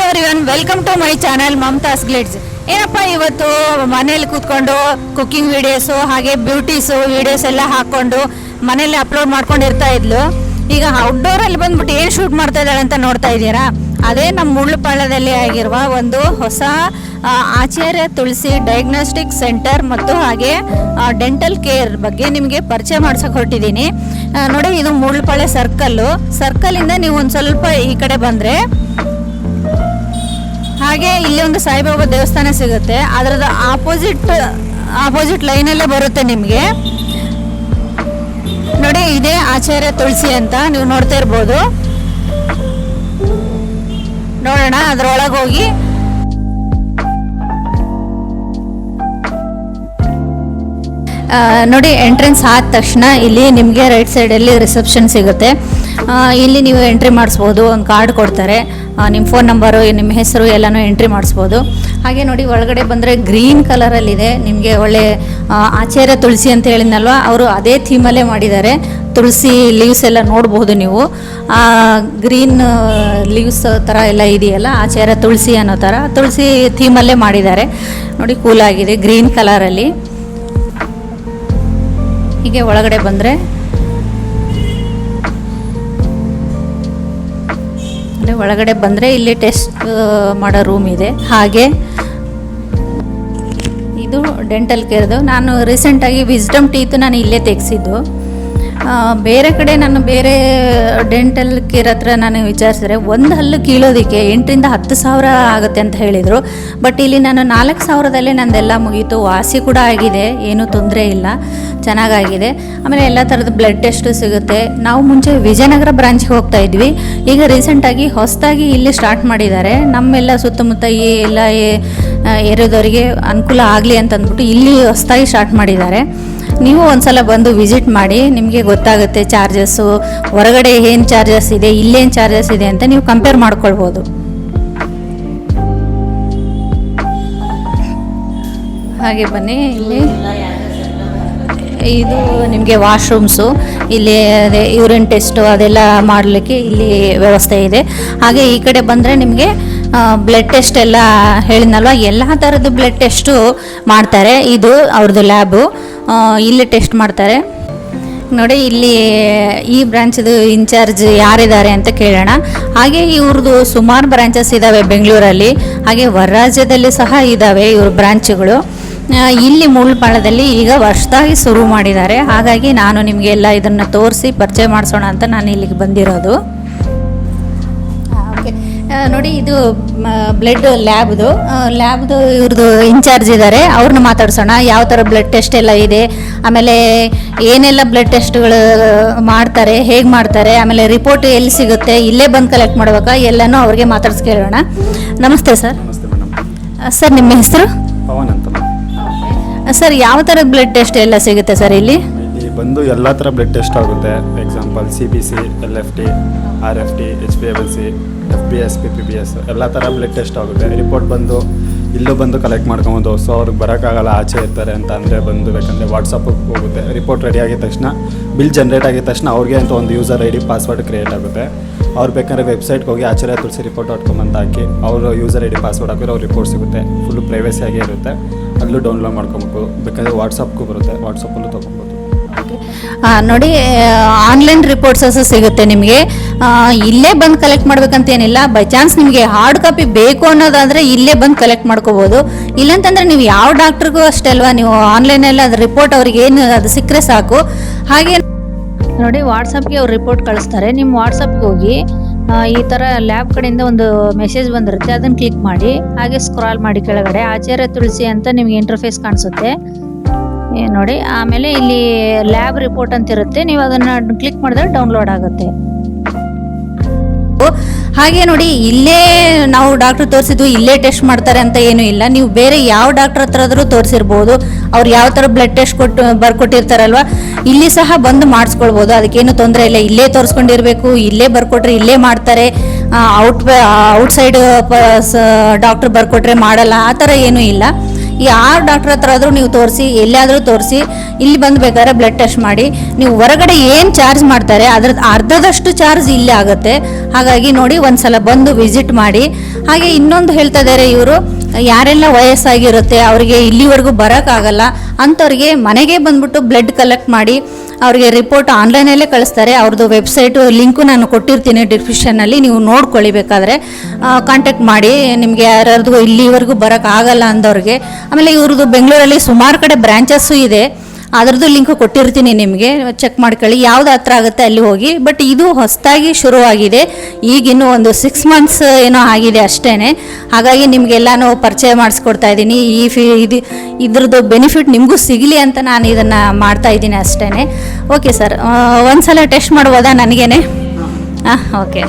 Everyone, welcome to my channel Mamata's glides. ಏನಪ್ಪ ಇವತ್ತು ಮನೇಲಿ ಕೂತ್ಕೊಂಡು ಕುಕ್ಕಿಂಗ್ ವಿಡಿಯೋಸು ಹಾಗೆ ಬ್ಯೂಟೀಸು ವಿಡಿಯೋಸ್ ಎಲ್ಲ ಹಾಕ್ಕೊಂಡು ಮನೇಲಿ ಅಪ್ಲೋಡ್ ಮಾಡ್ಕೊಂಡು ಇರ್ತಾ ಇದ್ಲು. ಈಗ ಔಟ್ಡೋರಲ್ಲಿ ಬಂದ್ಬಿಟ್ಟು ಏನು ಶೂಟ್ ಮಾಡ್ತಾ ಇದ್ದಾಳೆ ಅಂತ ನೋಡ್ತಾ ಇದ್ದೀರಾ. ಅದೇ ನಮ್ಮ ಮುಳ್ಳುಪಾಳ್ಯದಲ್ಲಿ ಆಗಿರುವ ಒಂದು ಹೊಸ ಆಚಾರ್ಯ ತುಳಸಿ ಡಯಾಗ್ನೋಸ್ಟಿಕ್ ಸೆಂಟರ್ ಮತ್ತು ಹಾಗೆ ಡೆಂಟಲ್ ಕೇರ್ ಬಗ್ಗೆ ನಿಮಗೆ ಪರಿಚಯ ಮಾಡ್ಸಕ್ಕೆ ಹೊರಟಿದ್ದೀನಿ. ನೋಡಿ, ಇದು ಮುಳ್ಳುಪಾಳ್ಯ ಸರ್ಕಲ್ಲಿಂದ ನೀವು ಒಂದು ಸ್ವಲ್ಪ ಈ ಕಡೆ ಬಂದರೆ ಹಾಗೆ ಇಲ್ಲಿ ಒಂದು ಸಾಯಿಬಾಬಾ ದೇವಸ್ಥಾನ ಸಿಗುತ್ತೆ. ಅದರದ ಆಪೋಸಿಟ್ ಲೈನಲ್ಲೇ ಬರುತ್ತೆ ನಿಮಗೆ. ನೋಡಿ, ಇದೇ ಆಚಾರ್ಯ ತುಳಸಿ ಅಂತ ನೀವು ನೋಡ್ತಾ ಇರ್ಬೋದು. ನೋಡೋಣ ಅದರೊಳಗೆ ಹೋಗಿ. ನೋಡಿ, ಎಂಟ್ರೆನ್ಸ್ ಆದ ತಕ್ಷಣ ಇಲ್ಲಿ ನಿಮಗೆ ರೈಟ್ ಸೈಡಲ್ಲಿ ರಿಸೆಪ್ಷನ್ ಸಿಗುತ್ತೆ. ಇಲ್ಲಿ ನೀವು ಎಂಟ್ರಿ ಮಾಡಿಸ್ಬೋದು. ಒಂದು ಕಾರ್ಡ್ ಕೊಡ್ತಾರೆ, ನಿಮ್ಮ ಫೋನ್ ನಂಬರು, ನಿಮ್ಮ ಹೆಸರು ಎಲ್ಲನೂ ಎಂಟ್ರಿ ಮಾಡಿಸ್ಬೋದು. ಹಾಗೆ ನೋಡಿ, ಒಳಗಡೆ ಬಂದರೆ ಗ್ರೀನ್ ಕಲರಲ್ಲಿದೆ. ನಿಮಗೆ ಒಳ್ಳೆ ಆಚಾರ್ಯ ತುಳಸಿ ಅಂತ ಹೇಳಿದ್ನಲ್ವ, ಅವರು ಅದೇ ಥೀಮಲ್ಲೇ ಮಾಡಿದ್ದಾರೆ. ತುಳಸಿ ಲೀವ್ಸ್ ಎಲ್ಲ ನೋಡ್ಬೋದು ನೀವು. ಗ್ರೀನ್ ಲೀವ್ಸ್ ಥರ ಎಲ್ಲ ಇದೆಯಲ್ಲ, ಆಚಾರ್ಯ ತುಳಸಿ ಅನ್ನೋ ಥರ ತುಳಸಿ ಥೀಮಲ್ಲೇ ಮಾಡಿದ್ದಾರೆ. ನೋಡಿ, ಕೂಲಾಗಿದೆ ಗ್ರೀನ್ ಕಲರಲ್ಲಿ. ಹೀಗೆ ಒಳಗಡೆ ಬಂದರೆ ಇಲ್ಲಿ ಟೆಸ್ಟ್ ಮಾಡೋ ರೂಮ್ ಇದೆ. ಹಾಗೆ ಇದು ಡೆಂಟಲ್ ಕೇರ್ದು. ನಾನು ರೀಸೆಂಟಾಗಿ ವಿಸ್ಡಮ್ ಟೀತ್ ನಾನು ಇಲ್ಲೇ ತೆಗೆಸಿದ್ದು. ಬೇರೆ ಕಡೆ ನಾನು ಬೇರೆ ಡೆಂಟಲ್ ಕೇರ್ ಹತ್ರ ನಾನು ವಿಚಾರಿಸಿದ್ರೆ ಒಂದು ಹಲ್ಲು ಕೀಳೋದಕ್ಕೆ 8,000 to 10,000 ಆಗುತ್ತೆ ಅಂತ ಹೇಳಿದರು. ಬಟ್ ಇಲ್ಲಿ ನಾನು 4,000ದಲ್ಲೇ ನಂದೆಲ್ಲ ಮುಗೀತು. ವಾಸಿ ಕೂಡ ಆಗಿದೆ, ಏನೂ ತೊಂದರೆ ಇಲ್ಲ, ಚೆನ್ನಾಗಾಗಿದೆ. ಆಮೇಲೆ ಎಲ್ಲ ಥರದ ಬ್ಲಡ್ ಟೆಸ್ಟು ಸಿಗುತ್ತೆ. ನಾವು ಮುಂಚೆ ವಿಜಯನಗರ ಬ್ರಾಂಚ್ಗೆ ಹೋಗ್ತಾ ಇದ್ವಿ. ಈಗ ರೀಸೆಂಟಾಗಿ ಹೊಸದಾಗಿ ಇಲ್ಲಿ ಸ್ಟಾರ್ಟ್ ಮಾಡಿದ್ದಾರೆ. ನಮ್ಮೆಲ್ಲ ಸುತ್ತಮುತ್ತ ಈ ಎಲ್ಲ ಏರಿಯಾದವರಿಗೆ ಅನುಕೂಲ ಆಗಲಿ ಅಂತಂದ್ಬಿಟ್ಟು ಇಲ್ಲಿ ಹೊಸದಾಗಿ ಸ್ಟಾರ್ಟ್ ಮಾಡಿದ್ದಾರೆ. ನೀವು ಒಂದ್ಸಲ ಬಂದು ವಿಸಿಟ್ ಮಾಡಿ, ನಿಮಗೆ ಗೊತ್ತಾಗುತ್ತೆ ಚಾರ್ಜಸ್ಸು, ಹೊರಗಡೆ ಏನು ಚಾರ್ಜಸ್ ಇದೆ, ಇಲ್ಲೇನು ಚಾರ್ಜಸ್ ಇದೆ ಅಂತ ನೀವು ಕಂಪೇರ್ ಮಾಡ್ಕೊಳ್ಬೋದು. ಹಾಗೆ ಬನ್ನಿ, ಇಲ್ಲಿ ಇದು ನಿಮಗೆ ವಾಶ್ರೂಮ್ಸು, ಇಲ್ಲಿ ಅದೇ ಯೂರಿನ್ ಟೆಸ್ಟು ಅದೆಲ್ಲ ಮಾಡಲಿಕ್ಕೆ ಇಲ್ಲಿ ವ್ಯವಸ್ಥೆ ಇದೆ. ಹಾಗೆ ಈ ಕಡೆ ಬಂದರೆ ನಿಮಗೆ ಬ್ಲಡ್ ಟೆಸ್ಟ್ ಎಲ್ಲ ಹೇಳಿದ್ನಲ್ವ, ಎಲ್ಲ ಥರದ್ದು ಬ್ಲಡ್ ಟೆಸ್ಟು ಮಾಡ್ತಾರೆ. ಇದು ಅವ್ರದ್ದು ಲ್ಯಾಬು, ಇಲ್ಲಿ ಟೆಸ್ಟ್ ಮಾಡ್ತಾರೆ. ನೋಡಿ, ಇಲ್ಲಿ ಈ ಬ್ರಾಂಚದು ಇನ್ಚಾರ್ಜ್ ಯಾರಿದ್ದಾರೆ ಅಂತ ಕೇಳೋಣ. ಹಾಗೆ ಇವ್ರದ್ದು ಸುಮಾರು ಬ್ರಾಂಚಸ್ ಇದ್ದಾವೆ ಬೆಂಗಳೂರಲ್ಲಿ, ಹಾಗೆ ಹೊರ ರಾಜ್ಯದಲ್ಲಿ ಸಹ ಇದ್ದಾವೆ ಇವ್ರ ಬ್ರಾಂಚ್ಗಳು. ಇಲ್ಲಿ ಮುಳ್ಳುಪಾಳ್ಯದಲ್ಲಿ ಈಗ ಹೊಸದಾಗಿ ಶುರು ಮಾಡಿದ್ದಾರೆ. ಹಾಗಾಗಿ ನಾನು ನಿಮಗೆಲ್ಲ ಇದನ್ನು ತೋರಿಸಿ ಪರಿಚಯ ಮಾಡಿಸೋಣ ಅಂತ ನಾನು ಇಲ್ಲಿಗೆ ಬಂದಿರೋದು. ಓಕೆ, ನೋಡಿ, ಇದು ಬ್ಲಡ್ ಲ್ಯಾಬ್ದು ಇವ್ರದ್ದು ಇನ್ಚಾರ್ಜ್ ಇದ್ದಾರೆ. ಅವ್ರನ್ನ ಮಾತಾಡ್ಸೋಣ. ಯಾವ ಥರ ಬ್ಲಡ್ ಟೆಸ್ಟ್ ಎಲ್ಲ ಇದೆ, ಆಮೇಲೆ ಏನೆಲ್ಲ ಬ್ಲಡ್ ಟೆಸ್ಟ್ಗಳು ಮಾಡ್ತಾರೆ, ಹೇಗೆ ಮಾಡ್ತಾರೆ, ಆಮೇಲೆ ರಿಪೋರ್ಟ್ ಎಲ್ಲಿ ಸಿಗುತ್ತೆ, ಇಲ್ಲೇ ಬಂದು ಕಲೆಕ್ಟ್ ಮಾಡ್ಬೇಕಾ, ಎಲ್ಲನೂ ಅವ್ರಿಗೆ ಮಾತಾಡ್ಸ್ಕೇಳೋಣ. ನಮಸ್ತೆ ಸರ್. ನಮಸ್ತೆ ಮೇಡಮ್. ಸರ್, ನಿಮ್ಮ ಹೆಸರು? ಪವನ್ ಅಂತ. ಸರ್, ಯಾವ ಥರದ ಬ್ಲಡ್ ಟೆಸ್ಟ್ ಎಲ್ಲ ಸಿಗುತ್ತೆ ಸರ್ ಇಲ್ಲಿ? ಇಲ್ಲಿ ಬಂದು ಎಲ್ಲ ಥರ ಬ್ಲಡ್ ಟೆಸ್ಟ್ ಆಗುತ್ತೆ. Example CBC, LFT, RFT, HbA1c, FBS, PPBS ಎಲ್ಲ ಥರ ಬ್ಲಡ್ ಟೆಸ್ಟ್ ಆಗುತ್ತೆ. ರಿಪೋರ್ಟ್ ಬಂದು ಇಲ್ಲೂ ಬಂದು ಕಲೆಕ್ಟ್ ಮಾಡ್ಕೊಬೋದು. ಸೊ ಅವ್ರಿಗೆ ಬರೋಕ್ಕಾಗಲ್ಲ, ಆಚೆ ಇರ್ತಾರೆ ಅಂತ ಅಂದರೆ ಬಂದು ಬೇಕಂದರೆ ವಾಟ್ಸಪ್ಪಿಗೆ ಹೋಗುತ್ತೆ. ರಿಪೋರ್ಟ್ ರೆಡಿ ಆಗಿದ ತಕ್ಷಣ, ಬಿಲ್ ಜನ್ರೇಟ್ ಆಗಿದ ತಕ್ಷಣ ಅವ್ರಿಗೆ ಅಂತ ಒಂದು ಯೂಸರ್ ID ಪಾಸ್ವರ್ಡ್ ಕ್ರಿಯೇಟ್ ಆಗುತ್ತೆ. ಅವ್ರು ಬೇಕಾದ್ರೆ ವೆಬ್ಸೈಟ್ಗೆ ಹೋಗಿ ಆಚಾರ್ಯ ತುಳಸಿ report.com ಅಂತ ಹಾಕಿ ಅವರು ಯೂಸರ್ ID ಪಾಸ್ವರ್ಡ್ ಹಾಕಿದ್ರೆ ಅವ್ರ ರಿಪೋರ್ಟ್ ಸಿಗುತ್ತೆ. ಫುಲ್ಲು ಪ್ರೈವೇಸಿಯಾಗೇ ಇರುತ್ತೆ. ಅಲ್ಲೂ ಡೌನ್ಲೋಡ್ ಮಾಡ್ಕೊಬೇಕು. ಬೇಕಾದರೆ ವಾಟ್ಸಪ್ಗೂ ಬರುತ್ತೆ, ವಾಟ್ಸಪ್ಪಲ್ಲೂ ತೊಗೊಬೋದು. ನೋಡಿ, ಆನ್ಲೈನ್ ರಿಪೋರ್ಟ್ಸಸ್ ಸಿಗುತ್ತೆ ನಿಮಗೆ. ಇಲ್ಲೇ ಬಂದು ಕಲೆಕ್ಟ್ ಮಾಡ್ಬೇಕಂತೇನಿಲ್ಲ. ಬೈ ಚಾನ್ಸ್ ನಿಮಗೆ ಹಾರ್ಡ್ ಕಾಪಿ ಬೇಕು ಅನ್ನೋದಾದರೆ ಇಲ್ಲೇ ಬಂದು ಕಲೆಕ್ಟ್ ಮಾಡ್ಕೋಬೋದು. ಇಲ್ಲಂತಂದರೆ ನೀವು ಯಾವ ಡಾಕ್ಟ್ರಿಗೂ ಅಷ್ಟೇ ಅಲ್ವಾ, ನೀವು ಆನ್ಲೈನಲ್ಲಿ ಅದು ರಿಪೋರ್ಟ್ ಅವ್ರಿಗೆ ಏನು ಅದು ಸಿಕ್ಕರೆ ಸಾಕು. ಹಾಗೆ ನೋಡಿ, ವಾಟ್ಸಪ್ಗೆ ಅವ್ರು ರಿಪೋರ್ಟ್ ಕಳಿಸ್ತಾರೆ. ನಿಮ್ಮ ವಾಟ್ಸಪ್ಗೆ ಹೋಗಿ ಈ ಥರ ಲ್ಯಾಬ್ ಕಡೆಯಿಂದ ಒಂದು ಮೆಸೇಜ್ ಬಂದಿರುತ್ತೆ, ಅದನ್ನು ಕ್ಲಿಕ್ ಮಾಡಿ ಹಾಗೆ ಸ್ಕ್ರಾಲ್ ಮಾಡಿ ಕೆಳಗಡೆ ಆಚಾರ್ಯ ತುಳಸಿ ಅಂತ ನಿಮಗೆ ಇಂಟರ್ಫೇಸ್ ಕಾಣಿಸುತ್ತೆ ನೋಡಿ. ಆಮೇಲೆ ಇಲ್ಲಿ ಲ್ಯಾಬ್ ರಿಪೋರ್ಟ್ ಅಂತ ಇರುತ್ತೆ, ನೀವು ಅದನ್ನು ಕ್ಲಿಕ್ ಮಾಡಿದ್ರೆ ಡೌನ್ಲೋಡ್ ಆಗುತ್ತೆ. ಹಾಗೆ ನೋಡಿ, ಇಲ್ಲೇ ನಾವು ಡಾಕ್ಟ್ರ್ ತೋರಿಸಿದ್ವು ಇಲ್ಲೇ ಟೆಸ್ಟ್ ಮಾಡ್ತಾರೆ ಅಂತ ಏನೂ ಇಲ್ಲ. ನೀವು ಬೇರೆ ಯಾವ ಡಾಕ್ಟ್ರ್ ಹತ್ರ ಆದರೂ ತೋರಿಸಿರ್ಬೋದು. ಅವ್ರು ಯಾವ ಥರ ಬ್ಲಡ್ ಟೆಸ್ಟ್ ಬರ್ಕೊಟ್ಟಿರ್ತಾರಲ್ವ, ಇಲ್ಲಿ ಸಹ ಬಂದು ಮಾಡಿಸ್ಕೊಳ್ಬೋದು. ಅದಕ್ಕೇನು ತೊಂದರೆ ಇಲ್ಲ. ಇಲ್ಲೇ ತೋರಿಸ್ಕೊಂಡಿರ್ಬೇಕು, ಇಲ್ಲೇ ಬರ್ಕೊಟ್ರೆ ಇಲ್ಲೇ ಮಾಡ್ತಾರೆ. ಔಟ್ಸೈಡ್ ಡಾಕ್ಟ್ರ್ ಬರ್ಕೊಟ್ರೆ ಮಾಡಲ್ಲ, ಆ ಥರ ಏನೂ ಇಲ್ಲ. ಯಾರು ಡಾಕ್ಟ್ರ್ ಹತ್ರ ಆದರೂ ನೀವು ತೋರಿಸಿ, ಎಲ್ಲಾದರೂ ತೋರಿಸಿ, ಇಲ್ಲಿ ಬಂದು ಬೇಕಾದ್ರೆ ಬ್ಲಡ್ ಟೆಸ್ಟ್ ಮಾಡಿ. ನೀವು ಹೊರಗಡೆ ಏನು ಚಾರ್ಜ್ ಮಾಡ್ತಾರೆ ಅದ್ರದ್ದು ಅರ್ಧದಷ್ಟು ಚಾರ್ಜ್ ಇಲ್ಲೇ ಆಗುತ್ತೆ. ಹಾಗಾಗಿ ನೋಡಿ ಒಂದ್ಸಲ ಬಂದು ವಿಸಿಟ್ ಮಾಡಿ. ಹಾಗೆ ಇನ್ನೊಂದು ಹೇಳ್ತಾ ಇದ್ದಾರೆ ಇವರು, ಯಾರೆಲ್ಲ ವಯಸ್ಸಾಗಿರುತ್ತೆ ಅವರಿಗೆ ಇಲ್ಲಿವರೆಗೂ ಬರೋಕ್ಕಾಗಲ್ಲ ಅಂಥವ್ರಿಗೆ ಮನೆಗೆ ಬಂದ್ಬಿಟ್ಟು ಬ್ಲಡ್ ಕಲೆಕ್ಟ್ ಮಾಡಿ ಅವ್ರಿಗೆ ರಿಪೋರ್ಟ್ ಆನ್ಲೈನಲ್ಲೇ ಕಳಿಸ್ತಾರೆ. ಅವ್ರದ್ದು ವೆಬ್ಸೈಟು ಲಿಂಕು ನಾನು ಕೊಟ್ಟಿರ್ತೀನಿ ಡಿಸ್ಕ್ರಿಪ್ಷನ್ನಲ್ಲಿ, ನೀವು ನೋಡ್ಕೊಳ್ಳಿ ಬೇಕಾದರೆ ಕಾಂಟ್ಯಾಕ್ಟ್ ಮಾಡಿ. ನಿಮಗೆ ಯಾರ್ಯಾರ್ದು ಇಲ್ಲಿವರೆಗೂ ಬರೋಕ್ಕಾಗಲ್ಲ ಅಂದವ್ರಿಗೆ. ಆಮೇಲೆ ಇವ್ರದ್ದು ಬೆಂಗಳೂರಲ್ಲಿ ಸುಮಾರು ಕಡೆ ಬ್ರ್ಯಾಂಚಸ್ಸು ಇದೆ, ಅದರದ್ದು ಲಿಂಕ್ ಕೊಟ್ಟಿರ್ತೀನಿ, ನಿಮಗೆ ಚೆಕ್ ಮಾಡ್ಕೊಳ್ಳಿ. ಯಾವ್ದು ಹತ್ರ ಆಗುತ್ತೆ ಅಲ್ಲಿ ಹೋಗಿ. ಬಟ್ ಇದು ಹೊಸದಾಗಿ ಶುರುವಾಗಿದೆ, ಈಗಿನ್ನೂ ಒಂದು 6 ಮಂತ್ಸ್ ಏನೋ ಆಗಿದೆ ಅಷ್ಟೇ. ಹಾಗಾಗಿ ನಿಮಗೆಲ್ಲನೂ ಪರಿಚಯ ಮಾಡಿಸ್ಕೊಡ್ತಾ ಇದ್ದೀನಿ. ಇದ್ರದ್ದು ಬೆನಿಫಿಟ್ ನಿಮಗೂ ಸಿಗಲಿ ಅಂತ ನಾನು ಇದನ್ನು ಮಾಡ್ತಾ ಇದ್ದೀನಿ ಅಷ್ಟೇ. ಓಕೆ ಸರ್, ಒಂದು ಸಲ ಟೆಸ್ಟ್ ಮಾಡ್ಬೋದಾ ನನಗೇನೆ? ಹಾಂ, ಓಕೆ.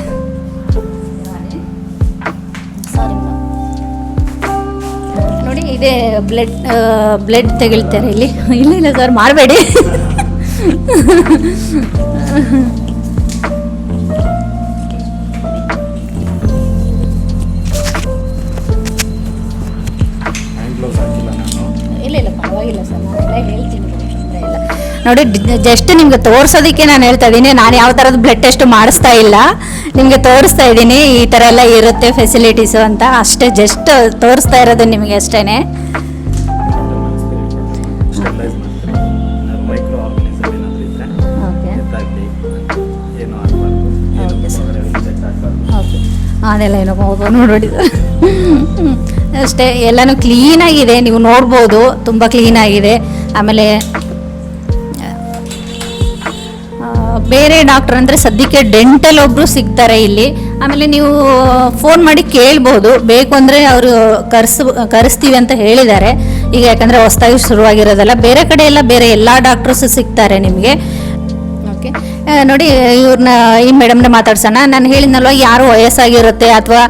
ನೋಡಿ, ಇದೇ ಬ್ಲಡ್ ತೆಗಿಳ್ತಾರೆ ಇಲ್ಲಿ. ಇಲ್ಲ ಸರ್, ಮಾಡಬೇಡಿ. ಇಲ್ಲ ಪರವಾಗಿಲ್ಲ ಸರ್, ನಾನೆಲ್ಲ ಹೇಳ್ತೀನಿ. ನೋಡಿ, ಜಸ್ಟ್ ನಿಮ್ಗೆ ತೋರಿಸೋದಕ್ಕೆ ನಾನು ಹೇಳ್ತಾ ಇದ್ದೀನಿ. ನಾನು ಯಾವ ಥರದ ಬ್ಲಡ್ ಟೆಸ್ಟ್ ಮಾಡಿಸ್ತಾ ಇಲ್ಲ, ನಿಮಗೆ ತೋರಿಸ್ತಾ ಇದ್ದೀನಿ ಈ ಥರ ಎಲ್ಲ ಇರುತ್ತೆ ಫೆಸಿಲಿಟೀಸು ಅಂತ ಅಷ್ಟೇ. ಜಸ್ಟ್ ತೋರಿಸ್ತಾ ಇರೋದು ನಿಮಗೆ ಅಷ್ಟೇ. ಅದೆಲ್ಲ ಏನೋ ನೋಡಿ ಅಷ್ಟೇ. ಎಲ್ಲನೂ ಕ್ಲೀನಾಗಿದೆ, ನೀವು ನೋಡ್ಬೋದು, ತುಂಬ ಕ್ಲೀನಾಗಿದೆ. ಆಮೇಲೆ ಬೇರೆ ಡಾಕ್ಟರ್ ಅಂದರೆ ಸದ್ಯಕ್ಕೆ ಡೆಂಟಲ್ ಒಬ್ಬರು ಸಿಗ್ತಾರೆ ಇಲ್ಲಿ. ಆಮೇಲೆ ನೀವು ಫೋನ್ ಮಾಡಿ ಕೇಳ್ಬೋದು, ಬೇಕು ಅಂದರೆ ಅವರು ಕರೆಸ್ತೀವಿ ಅಂತ ಹೇಳಿದ್ದಾರೆ ಈಗ. ಯಾಕಂದರೆ ಹೊಸದಾಗಿ ಶುರುವಾಗಿರೋದಲ್ಲ, ಬೇರೆ ಕಡೆ ಎಲ್ಲ ಬೇರೆ ಎಲ್ಲ ಡಾಕ್ಟರ್ಸು ಸಿಗ್ತಾರೆ ನಿಮಗೆ. ಓಕೆ, ನೋಡಿ ಇವ್ರನ್ನ ಈ ಮೇಡಮ್ನ ಮಾತಾಡ್ಸೋಣ. ನಾನು ಹೇಳಿದ್ನಲ್ವ, ಯಾರು ವಯಸ್ಸಾಗಿರುತ್ತೆ ಅಥವಾ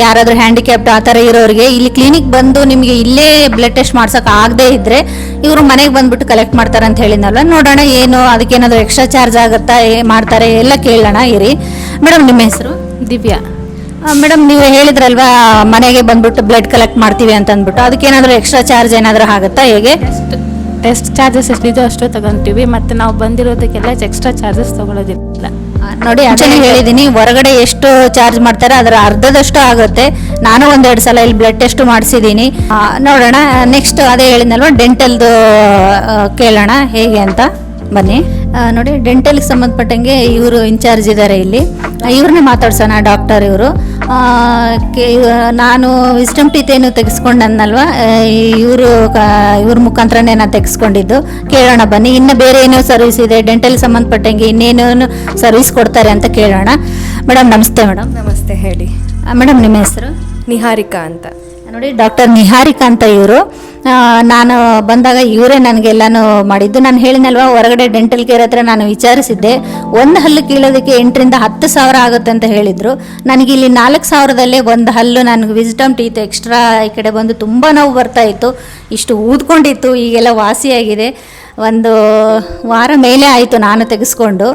ಯಾರಾದರೂ ಹ್ಯಾಂಡಿಕ್ಯಾಪ್ಟ್ ಆ ಥರ ಇರೋರಿಗೆ ಇಲ್ಲಿ ಕ್ಲಿನಿಕ್ ಬಂದು ನಿಮಗೆ ಇಲ್ಲೇ ಬ್ಲಡ್ ಟೆಸ್ಟ್ ಮಾಡ್ಸೋಕೆ ಆಗದೇ ಇದ್ದರೆ ಇವರು ಮನೆಗೆ ಬಂದುಬಿಟ್ಟು ಕಲೆಕ್ಟ್ ಮಾಡ್ತಾರೆ ಅಂತ ಹೇಳಿದ್ನಲ್ವ. ನೋಡೋಣ ಏನು ಅದಕ್ಕೇನಾದರೂ ಎಕ್ಸ್ಟ್ರಾ ಚಾರ್ಜ್ ಆಗುತ್ತಾ, ಮಾಡ್ತಾರೆ ಎಲ್ಲ ಕೇಳೋಣ ಇರಿ. ಮೇಡಮ್, ನಿಮ್ಮ ಹೆಸರು? ದಿವ್ಯಾ. ಮೇಡಮ್, ನೀವು ಹೇಳಿದ್ರಲ್ವಾ ಮನೆಗೆ ಬಂದುಬಿಟ್ಟು ಬ್ಲಡ್ ಕಲೆಕ್ಟ್ ಮಾಡ್ತೀವಿ ಅಂತ ಅಂದ್ಬಿಟ್ಟು, ಅದಕ್ಕೇನಾದರೂ ಎಕ್ಸ್ಟ್ರಾ ಚಾರ್ಜ್ ಏನಾದರೂ ಆಗುತ್ತಾ, ಹೇಗೆ? ಟೆಸ್ಟ್ ಚಾರ್ಜಸ್ ಎಷ್ಟಿದೆ ಅಷ್ಟು ತಗೊಂತೀವಿ, ಮತ್ತು ನಾವು ಬಂದಿರೋದಕ್ಕೆಲ್ಲ ಎಕ್ಸ್ಟ್ರಾ ಚಾರ್ಜಸ್ ತಗೊಳ್ಳೋದಿಲ್ಲ. ನೋಡಿ, ಅದನ್ನ ಹೇಳಿದ್ದೀನಿ, ಹೊರಗಡೆ ಎಷ್ಟು ಚಾರ್ಜ್ ಮಾಡ್ತಾರೆ ಅದರ ಅರ್ಧದಷ್ಟು ಆಗುತ್ತೆ. ನಾನು 1-2 ಸಲ ಇಲ್ಲಿ ಬ್ಲಡ್ ಟೆಸ್ಟ್ ಮಾಡಿಸಿದ್ದೀನಿ. ನೋಡೋಣ. ನೆಕ್ಸ್ಟ್ ಅದೇ ಹೇಳಿದ್ನಲ್ವ, ಡೆಂಟಲ್ದು ಕೇಳೋಣ ಹೇಗೆ ಅಂತ. ಬನ್ನಿ. ನೋಡಿ, ಡೆಂಟಲ್ಗೆ ಸಂಬಂಧಪಟ್ಟಂಗೆ ಇವರು ಇನ್ಚಾರ್ಜ್ ಇದ್ದಾರೆ ಇಲ್ಲಿ, ಇವ್ರನ್ನೇ ಮಾತಾಡ್ಸೋಣ. ಡಾಕ್ಟರ್ ಇವರು. ನಾನು ವಿಸ್ಡಮ್ ಟೀತ್ ಏನು ತೆಗೆಸ್ಕೊಂಡನ್ನಲ್ವ, ಇವ್ರ ಮುಖಾಂತರನೇ ನಾನು ತೆಗೆಸ್ಕೊಂಡಿದ್ದು. ಕೇಳೋಣ ಬನ್ನಿ. ಇನ್ನು ಬೇರೆ ಏನೋ ಸರ್ವಿಸ್ ಇದೆ ಡೆಂಟಲ್ಗೆ ಸಂಬಂಧಪಟ್ಟಂಗೆ, ಇನ್ನೇನೇನು ಸರ್ವಿಸ್ ಕೊಡ್ತಾರೆ ಅಂತ ಕೇಳೋಣ. ಮೇಡಮ್, ನಮಸ್ತೆ. ಮೇಡಮ್ ನಮಸ್ತೆ, ಹೇಳಿ. ಮೇಡಮ್, ನಿಮ್ಮ ಹೆಸರು? ನಿಹಾರಿಕಾ ಅಂತ. ನೋಡಿ, ಡಾಕ್ಟರ್ ನಿಹಾರಿಕಾ ಅಂತ ಇವರು. ನಾನು ಬಂದಾಗ ಇವರೇ ನನಗೆಲ್ಲನೂ ಮಾಡಿದ್ದು. ನಾನು ಹೇಳಿನಲ್ವ, ಹೊರಗಡೆ ಡೆಂಟಲ್ ಕೇರ್ ಹತ್ರ ನಾನು ವಿಚಾರಿಸಿದ್ದೆ, ಒಂದು ಹಲ್ಲು ಕೀಳೋದಕ್ಕೆ 8,000 to 10,000 ಆಗುತ್ತೆ ಅಂತ ಹೇಳಿದರು. ನನಗೆ ಇಲ್ಲಿ 4,000ದಲ್ಲೇ ಒಂದು ಹಲ್ಲು ನನಗೆ ವಿಸ್ಡಮ್ ಟೀತ್ ಎಕ್ಸ್ಟ್ರಾ ಈ ಕಡೆ ಬಂದು ತುಂಬ ನೋವು ಬರ್ತಾಯಿತ್ತು, ಇಷ್ಟು ಊದ್ಕೊಂಡಿತ್ತು. ಈಗೆಲ್ಲ ವಾಸಿಯಾಗಿದೆ. ಒಂದು ವಾರ ಮೇಲೆ ಆಯಿತು ನಾನು ತೆಗೆಸ್ಕೊಂಡು.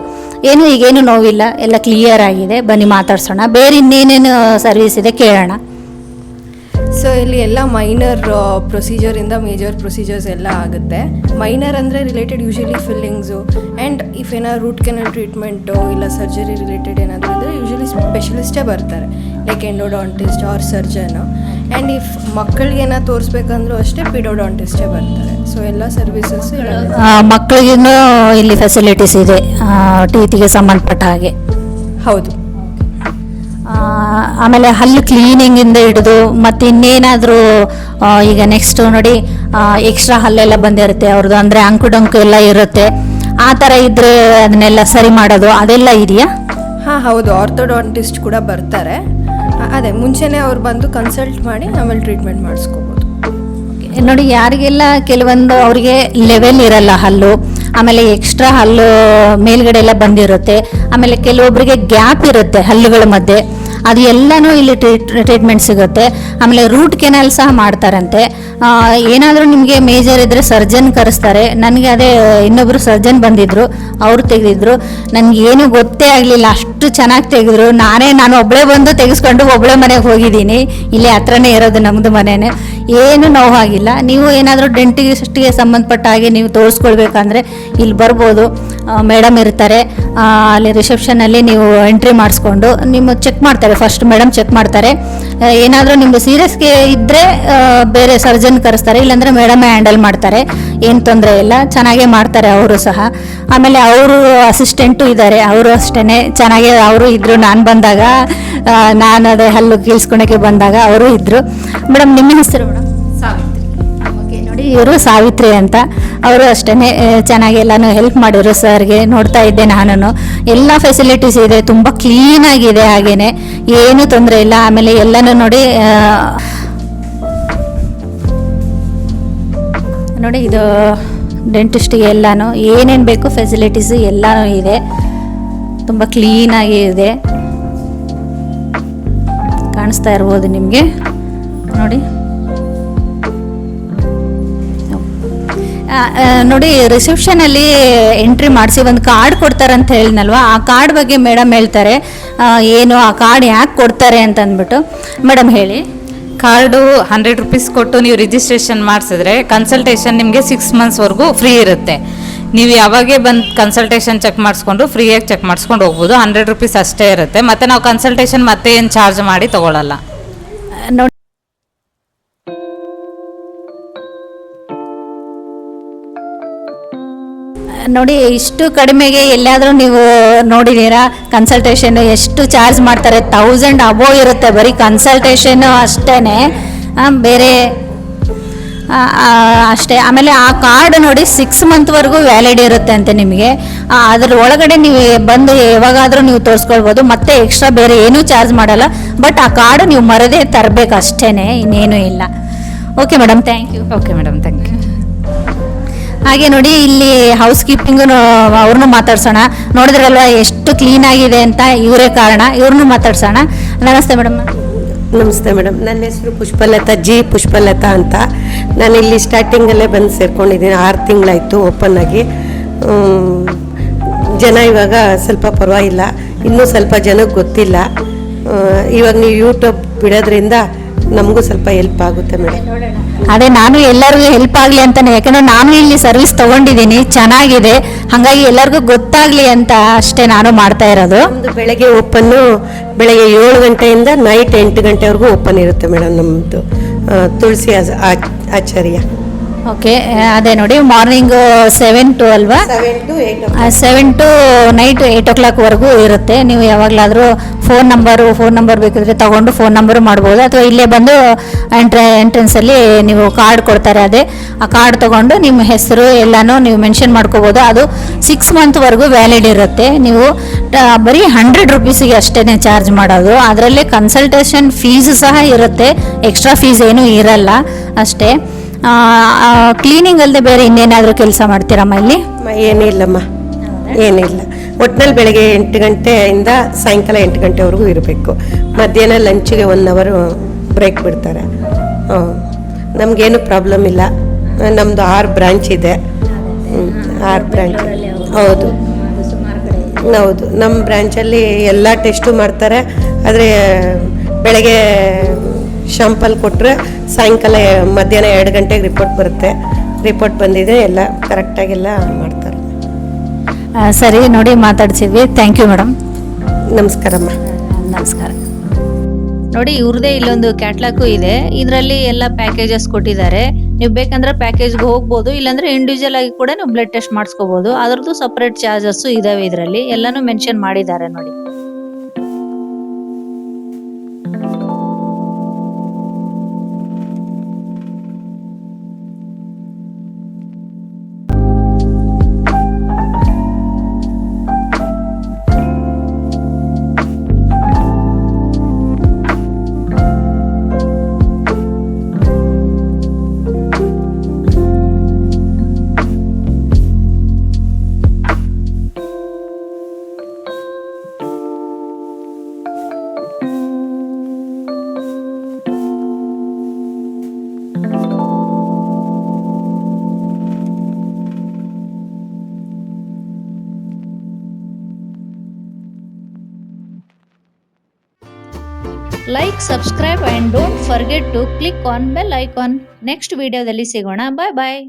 ಈಗೇನು ನೋವಿಲ್ಲ, ಎಲ್ಲ ಕ್ಲಿಯರ್ ಆಗಿದೆ. ಬನ್ನಿ ಮಾತಾಡ್ಸೋಣ. ಬೇರೆ ಇನ್ನೇನೇನು ಸರ್ವಿಸ್ ಇದೆ ಕೇಳೋಣ. ಸೊ ಇಲ್ಲಿ ಎಲ್ಲ ಮೈನರ್ ಪ್ರೊಸೀಜರಿಂದ ಮೇಜರ್ ಪ್ರೊಸೀಜರ್ಸ್ ಎಲ್ಲ ಆಗುತ್ತೆ. ಮೈನರ್ ಅಂದರೆ ರಿಲೇಟೆಡ್ ಯೂಶಲಿ ಫಿಲ್ಲಿಂಗ್ಸು ಆ್ಯಂಡ್ ಇಫ್ ಏನಾದ್ರು ರೂಟ್ ಕೆನಲ್ ಟ್ರೀಟ್ಮೆಂಟು ಇಲ್ಲ ಸರ್ಜರಿ ರಿಲೇಟೆಡ್ ಏನಾದರೂ ಇದ್ದರೆ ಯೂಶಲಿ ಸ್ಪೆಷಲಿಸ್ಟೇ ಬರ್ತಾರೆ, ಲೈಕ್ ಎಂಡೋಡಾಂಟಿಸ್ಟ್ ಆರ್ ಸರ್ಜನು. ಆ್ಯಂಡ್ ಇಫ್ ಮಕ್ಕಳಿಗೆ ಏನಾದ್ರು ತೋರಿಸ್ಬೇಕಂದ್ರೂ ಅಷ್ಟೇ ಪಿಡೋಡಾಂಟಿಸ್ಟೇ ಬರ್ತಾರೆ. ಸೊ ಎಲ್ಲ ಸರ್ವಿಸಸ್ ಮಕ್ಕಳಿಗೂ ಇಲ್ಲಿ ಫೆಸಿಲಿಟೀಸ್ ಇದೆ ಟೀತಿಗೆ ಸಂಬಂಧಪಟ್ಟ ಹಾಗೆ. ಹೌದು. ಆಮೇಲೆ ಹಲ್ಲು ಕ್ಲೀನಿಂಗಿಂದ ಹಿಡಿದು ಮತ್ತು ಇನ್ನೇನಾದರೂ ಈಗ ನೆಕ್ಸ್ಟ್ ನೋಡಿ, ಎಕ್ಸ್ಟ್ರಾ ಹಲ್ಲೆಲ್ಲ ಬಂದಿರುತ್ತೆ ಅವ್ರದ್ದು, ಅಂದರೆ ಅಂಕು ಎಲ್ಲ ಇರುತ್ತೆ. ಆ ಥರ ಇದ್ದರೆ ಅದನ್ನೆಲ್ಲ ಸರಿ ಮಾಡೋದು ಅದೆಲ್ಲ ಇದೆಯಾ? ಹಾಂ, ಹೌದು. ಆರ್ಥೋಡಾಂಟಿಸ್ಟ್ ಕೂಡ ಬರ್ತಾರೆ. ಅದೇ ಮುಂಚೆನೇ ಅವ್ರು ಬಂದು ಕನ್ಸಲ್ಟ್ ಮಾಡಿ ಆಮೇಲೆ ಟ್ರೀಟ್ಮೆಂಟ್ ಮಾಡಿಸ್ಕೋಬೋದು. ನೋಡಿ, ಯಾರಿಗೆಲ್ಲ ಕೆಲವೊಂದು ಅವರಿಗೆ ಲೆವೆಲ್ ಇರಲ್ಲ ಹಲ್ಲು, ಆಮೇಲೆ ಎಕ್ಸ್ಟ್ರಾ ಹಲ್ಲು ಮೇಲ್ಗಡೆ ಎಲ್ಲ ಬಂದಿರುತ್ತೆ, ಆಮೇಲೆ ಕೆಲವೊಬ್ಬರಿಗೆ ಗ್ಯಾಪ್ ಇರುತ್ತೆ ಹಲ್ಲುಗಳ ಮಧ್ಯೆ, ಅದು ಎಲ್ಲನೂ ಇಲ್ಲಿ ಟ್ರೀಟ್ಮೆಂಟ್ ಸಿಗುತ್ತೆ. ಆಮೇಲೆ ರೂಟ್ ಕೆನಾಲ್ ಸಹ ಮಾಡ್ತಾರಂತೆ. ಏನಾದರೂ ನಿಮಗೆ ಮೇಜರ್ ಇದ್ದರೆ ಸರ್ಜನ್ ಕರೆಸ್ತಾರೆ. ನನಗೆ ಅದೇ ಇನ್ನೊಬ್ಬರು ಸರ್ಜನ್ ಬಂದಿದ್ದರು, ಅವರು ತೆಗೆದಿದ್ರು. ನನಗೇನು ಗೊತ್ತೇ ಆಗಲಿಲ್ಲ, ಅಷ್ಟು ಚೆನ್ನಾಗಿ ತೆಗೆದ್ರು. ನಾನು ಒಬ್ಬಳೇ ಬಂದು ತೆಗೆಸ್ಕೊಂಡು ಒಬ್ಬಳೇ ಮನೆಗೆ ಹೋಗಿದ್ದೀನಿ. ಇಲ್ಲಿ ಹತ್ರನೇ ಇರೋದು ನಮ್ಮದು ಮನೆಯೇ. ಏನು ನೋವಾಗಿಲ್ಲ. ನೀವು ಏನಾದರೂ ಡೆಂಟಿಸ್ಟ್ಗೆ ಸಂಬಂಧಪಟ್ಟ ಹಾಗೆ ನೀವು ತೋರಿಸ್ಕೊಳ್ಬೇಕಂದ್ರೆ ಇಲ್ಲಿ ಬರ್ಬೋದು, ಮೇಡಮ್ ಇರ್ತಾರೆ. ಅಲ್ಲಿ ರಿಸೆಪ್ಷನಲ್ಲಿ ನೀವು ಎಂಟ್ರಿ ಮಾಡಿಸ್ಕೊಂಡು ನಿಮ್ಮ ಚೆಕ್ ಮಾಡ್ತಾರೆ. ಫಸ್ಟ್ ಮೇಡಮ್ ಚೆಕ್ ಮಾಡ್ತಾರೆ. ಏನಾದರೂ ನಿಮ್ಮದು ಸೀರಿಯಸ್ಗೆ ಇದ್ದರೆ ಬೇರೆ ಸರ್ಜನ್ ಕರೆಸ್ತಾರೆ, ಇಲ್ಲಾಂದರೆ ಮೇಡಮೇ ಹ್ಯಾಂಡಲ್ ಮಾಡ್ತಾರೆ. ಏನು ತೊಂದರೆ ಇಲ್ಲ, ಚೆನ್ನಾಗೇ ಮಾಡ್ತಾರೆ ಅವರು ಸಹ. ಆಮೇಲೆ ಅವರು ಅಸಿಸ್ಟೆಂಟು ಇದ್ದಾರೆ, ಅವರು ಅಷ್ಟೇ ಚೆನ್ನಾಗೇ ಅವರು ಇದ್ದರು. ನಾನು ಬಂದಾಗ, ನಾನು ಅದೇ ಹಲ್ಲು ಕೀಳ್ಸ್ಕೊಳಕ್ಕೆ ಬಂದಾಗ ಅವರು ಇದ್ದರು. ಮೇಡಮ್ ನಿಮ್ಮ ಹೆಸರು ಮೇಡಮ್? ಸಾವಿತ್ರಿ. ಓಕೆ, ನೋಡಿ ಇವರು ಸಾವಿತ್ರಿ ಅಂತ. ಅವರು ಅಷ್ಟೇ ಚೆನ್ನಾಗಿ ಎಲ್ಲನೂ ಹೆಲ್ಪ್ ಮಾಡಿದ್ರು ಸರ್ಗೆ. ನೋಡ್ತಾ ಇದ್ದೆ ನಾನು, ಎಲ್ಲ ಫೆಸಿಲಿಟೀಸ್ ಇದೆ, ತುಂಬ ಕ್ಲೀನಾಗಿದೆ, ಹಾಗೇನೆ ಏನೂ ತೊಂದರೆ ಇಲ್ಲ. ಆಮೇಲೆ ಎಲ್ಲನೂ ನೋಡಿ ನೋಡಿ ಇದು ಡೆಂಟಿಸ್ಟಿಗೆ ಎಲ್ಲನೂ ಏನೇನು ಬೇಕು ಫೆಸಿಲಿಟೀಸು ಎಲ್ಲನೂ ಇದೆ. ತುಂಬ ಕ್ಲೀನಾಗಿ ಇದೆ, ಕಾಣಿಸ್ತಾ ಇರ್ಬೋದು ನಿಮಗೆ ನೋಡಿ. ನೋಡಿ ರಿಸೆಪ್ಷನಲ್ಲಿ ಎಂಟ್ರಿ ಮಾಡಿಸಿ ಒಂದು ಕಾರ್ಡ್ ಕೊಡ್ತಾರಂತ ಹೇಳಿದ್ನಲ್ವ, ಆ ಕಾರ್ಡ್ ಬಗ್ಗೆ ಮೇಡಮ್ ಹೇಳ್ತಾರೆ. ಏನು ಆ ಕಾರ್ಡ್ ಯಾಕೆ ಕೊಡ್ತಾರೆ ಅಂತ ಅಂದ್ಬಿಟ್ಟು ಮೇಡಮ್ ಹೇಳಿ. ಕಾರ್ಡು 100 ರುಪೀಸ್ ಕೊಟ್ಟು ನೀವು ರಿಜಿಸ್ಟ್ರೇಷನ್ ಮಾಡಿಸಿದ್ರೆ ಕನ್ಸಲ್ಟೇಷನ್ ನಿಮಗೆ 6 ಮಂತ್ಸ್ವರೆಗೂ ಫ್ರೀ ಇರುತ್ತೆ. ನೀವು ಯಾವಾಗೇ ಬಂದು ಕನ್ಸಲ್ಟೇಷನ್ ಚೆಕ್ ಮಾಡಿಸ್ಕೊಂಡು ಫ್ರೀಯಾಗಿ ಚೆಕ್ ಮಾಡಿಸ್ಕೊಂಡು ಹೋಗ್ಬೋದು. 100 ರುಪೀಸ್ ಅಷ್ಟೇ ಇರುತ್ತೆ. ಮತ್ತು ನಾವು ಕನ್ಸಲ್ಟೇಷನ್ ಮತ್ತೆ ಏನು ಚಾರ್ಜ್ ಮಾಡಿ ತೊಗೊಳ್ಳಲ್ಲ. ನೋಡಿ ನೋಡಿ ಇಷ್ಟು ಕಡಿಮೆಗೆ ಎಲ್ಲಾದರೂ ನೀವು ನೋಡಿದ್ದೀರಾ? ಕನ್ಸಲ್ಟೇಷನ್ ಎಷ್ಟು ಚಾರ್ಜ್ ಮಾಡ್ತಾರೆ? 1000 ಅಬೋವ್ ಇರುತ್ತೆ ಬರೀ ಕನ್ಸಲ್ಟೇಷನ್ನು ಅಷ್ಟೇ, ಬೇರೆ ಅಷ್ಟೇ. ಆಮೇಲೆ ಆ ಕಾರ್ಡ್ ನೋಡಿ 6 ಮಂತ್ವರೆಗೂ ವ್ಯಾಲಿಡ್ ಇರುತ್ತೆ ಅಂತೆ ನಿಮಗೆ. ಅದ್ರ ಒಳಗಡೆ ನೀವು ಬಂದು ಯಾವಾಗಾದರೂ ನೀವು ತೋರಿಸ್ಕೊಳ್ಬೋದು, ಮತ್ತೆ ಎಕ್ಸ್ಟ್ರಾ ಬೇರೆ ಏನೂ ಚಾರ್ಜ್ ಮಾಡಲ್ಲ. ಬಟ್ ಆ ಕಾರ್ಡ್ ನೀವು ಮರದೇ ತರಬೇಕು ಅಷ್ಟೇ, ಇನ್ನೇನೂ ಇಲ್ಲ. Okay madam, thank you. Okay madam, thank you. ಹಾಗೆ ನೋಡಿ ಇಲ್ಲಿ ಹೌಸ್ ಕೀಪಿಂಗು ಅವ್ರನ್ನೂ ಮಾತಾಡ್ಸೋಣ. ನೋಡಿದ್ರಲ್ವ ಎಷ್ಟು ಕ್ಲೀನ್ ಆಗಿದೆ ಅಂತ, ಇವರೇ ಕಾರಣ. ಇವ್ರನ್ನೂ ಮಾತಾಡ್ಸೋಣ. ನಮಸ್ತೆ ಮೇಡಮ್. ನಮಸ್ತೆ ಮೇಡಮ್, ನನ್ನ ಹೆಸರು ಪುಷ್ಪಲತಾ ಅಂತ. ನಾನು ಇಲ್ಲಿ ಸ್ಟಾರ್ಟಿಂಗಲ್ಲೇ ಬಂದು ಸೇರ್ಕೊಂಡಿದ್ದೀನಿ. 6 ತಿಂಗಳಾಯಿತು ಓಪನ್ ಆಗಿ. ಜನ ಇವಾಗ ಸ್ವಲ್ಪ ಪರವಾಗಿಲ್ಲ, ಇನ್ನೂ ಸ್ವಲ್ಪ ಜನಕ್ಕೆ ಗೊತ್ತಿಲ್ಲ. ಇವಾಗ ನೀವು ಯೂಟ್ಯೂಬ್ ಬಿಡೋದ್ರಿಂದ ನಮಗೂ ಸ್ವಲ್ಪ ಹೆಲ್ಪ್ ಆಗುತ್ತೆ ಮೇಡಮ್. ಅದೇ ನಾನು ಎಲ್ಲರಿಗೂ ಹೆಲ್ಪ್ ಆಗಲಿ ಅಂತಾನೆ, ಯಾಕಂದ್ರೆ ನಾನು ಇಲ್ಲಿ ಸರ್ವಿಸ್ ತೊಗೊಂಡಿದ್ದೀನಿ, ಚೆನ್ನಾಗಿದೆ, ಹಾಗಾಗಿ ಎಲ್ಲರಿಗೂ ಗೊತ್ತಾಗಲಿ ಅಂತ ಅಷ್ಟೇ ನಾನು ಮಾಡ್ತಾ ಇರೋದು. ನಮ್ಮದು ಬೆಳಗ್ಗೆ ಓಪನ್ನು ಬೆಳಗ್ಗೆ 7 ಗಂಟೆಯಿಂದ ನೈಟ್ 8 ಗಂಟೆವರೆಗೂ ಓಪನ್ ಇರುತ್ತೆ ಮೇಡಮ್. ನಮ್ಮದು ತುಳಸಿ ಆಚಾರ್ಯ. ಓಕೆ, ಅದೇ ನೋಡಿ ಮಾರ್ನಿಂಗ್ 7 to ಅಲ್ವಾ? 7 to ನೈಟ್ 8 o'clockವರೆಗೂ ಇರುತ್ತೆ. ನೀವು ಯಾವಾಗಲಾದರೂ ಫೋನ್ ನಂಬರ್ ಬೇಕಿದ್ರೆ ತಗೊಂಡು ಫೋನ್ ನಂಬರು ಮಾಡ್ಬೋದು, ಅಥವಾ ಇಲ್ಲೇ ಬಂದು ಎಂಟ್ರೆನ್ಸಲ್ಲಿ ನೀವು ಕಾರ್ಡ್ ಕೊಡ್ತಾರೆ, ಅದೇ ಆ ಕಾರ್ಡ್ ತೊಗೊಂಡು ನಿಮ್ಮ ಹೆಸರು ಎಲ್ಲನೂ ನೀವು ಮೆನ್ಷನ್ ಮಾಡ್ಕೋಬೋದು. ಅದು 6 ಮಂತ್ವರೆಗೂ ವ್ಯಾಲಿಡ್ ಇರುತ್ತೆ. ನೀವು ಬರೀ 100 ರುಪೀಸಿಗೆ ಅಷ್ಟೇ ಚಾರ್ಜ್ ಮಾಡೋದು. ಅದರಲ್ಲೇ ಕನ್ಸಲ್ಟೇಷನ್ ಫೀಸ್ ಸಹ ಇರುತ್ತೆ, ಎಕ್ಸ್ಟ್ರಾ ಫೀಸ್ ಏನೂ ಇರಲ್ಲ ಅಷ್ಟೇ. ಕ್ಲೀನಿಂಗ್ ಅಲ್ಲದೆ ಬೇರೆ ಇನ್ನೇನಾದರೂ ಕೆಲಸ ಮಾಡ್ತೀರಮ್ಮ ಇಲ್ಲಿ? ಏನಿಲ್ಲಮ್ಮ, ಏನಿಲ್ಲ. ಒಟ್ಟಿನಲ್ಲಿ ಬೆಳಗ್ಗೆ 8 ಗಂಟೆಯಿಂದ ಸಾಯಂಕಾಲ 8 ಗಂಟೆವರೆಗೂ ಇರಬೇಕು. ಮಧ್ಯಾಹ್ನ ಲಂಚಿಗೆ 1 hour ಬ್ರೇಕ್ ಬಿಡ್ತಾರೆ. ನಮಗೇನು ಪ್ರಾಬ್ಲಮ್ ಇಲ್ಲ. ನಮ್ಮದು 6 ಬ್ರಾಂಚ್ ಇದೆ. 6 ಬ್ರಾಂಚ್. ಹೌದು ಹೌದು, ನಮ್ಮ ಬ್ರಾಂಚಲ್ಲಿ ಎಲ್ಲ ಟೆಸ್ಟು ಮಾಡ್ತಾರೆ. ಆದರೆ ಬೆಳಗ್ಗೆ ಶಾಂಪಲ್ ಕೊಟ್ಟರೆ ಸಾಯಂಕಾಲ ಮಧ್ಯಾಹ್ನ 2 ಗಂಟೆಗೆ ರಿಪೋರ್ಟ್ ಬರುತ್ತೆ. ರಿಪೋರ್ಟ್ ಬಂದಿದೆ, ಎಲ್ಲ ಕರೆಕ್ಟಾಗೆಲ್ಲ ಮಾಡ್ತಾರೆ. ಸರಿ, ನೋಡಿ ಮಾತಾಡ್ಸಿದ್ವಿ. Thank you madam. ನಮಸ್ಕಾರಮ್ಮ. ನಮಸ್ಕಾರ. ನೋಡಿ ಇವ್ರದೇ ಇಲ್ಲೊಂದು ಕ್ಯಾಟ್ಲಾಗು ಇದೆ, ಇದರಲ್ಲಿ ಎಲ್ಲ ಪ್ಯಾಕೇಜಸ್ ಕೊಟ್ಟಿದ್ದಾರೆ. ನೀವು ಬೇಕಂದ್ರೆ ಪ್ಯಾಕೇಜ್ಗೆ ಹೋಗ್ಬೋದು, ಇಲ್ಲಾಂದ್ರೆ ಇಂಡಿವಿಜುವಲ್ ಆಗಿ ಕೂಡ ನೀವು ಬ್ಲಡ್ ಟೆಸ್ಟ್ ಮಾಡಿಸ್ಕೋಬೋದು. ಅದರದ್ದು ಸಪ್ರೇಟ್ ಚಾರ್ಜಸ್ಸು ಇದಾವೆ, ಇದರಲ್ಲಿ ಎಲ್ಲನೂ ಮೆನ್ಷನ್ ಮಾಡಿದ್ದಾರೆ ನೋಡಿ. Like, subscribe and don't forget to click on bell icon. Next ವಿಡಿಯೋದಲ್ಲಿ ಸಿಗೋಣ. ಬಾಯ್ ಬಾಯ್.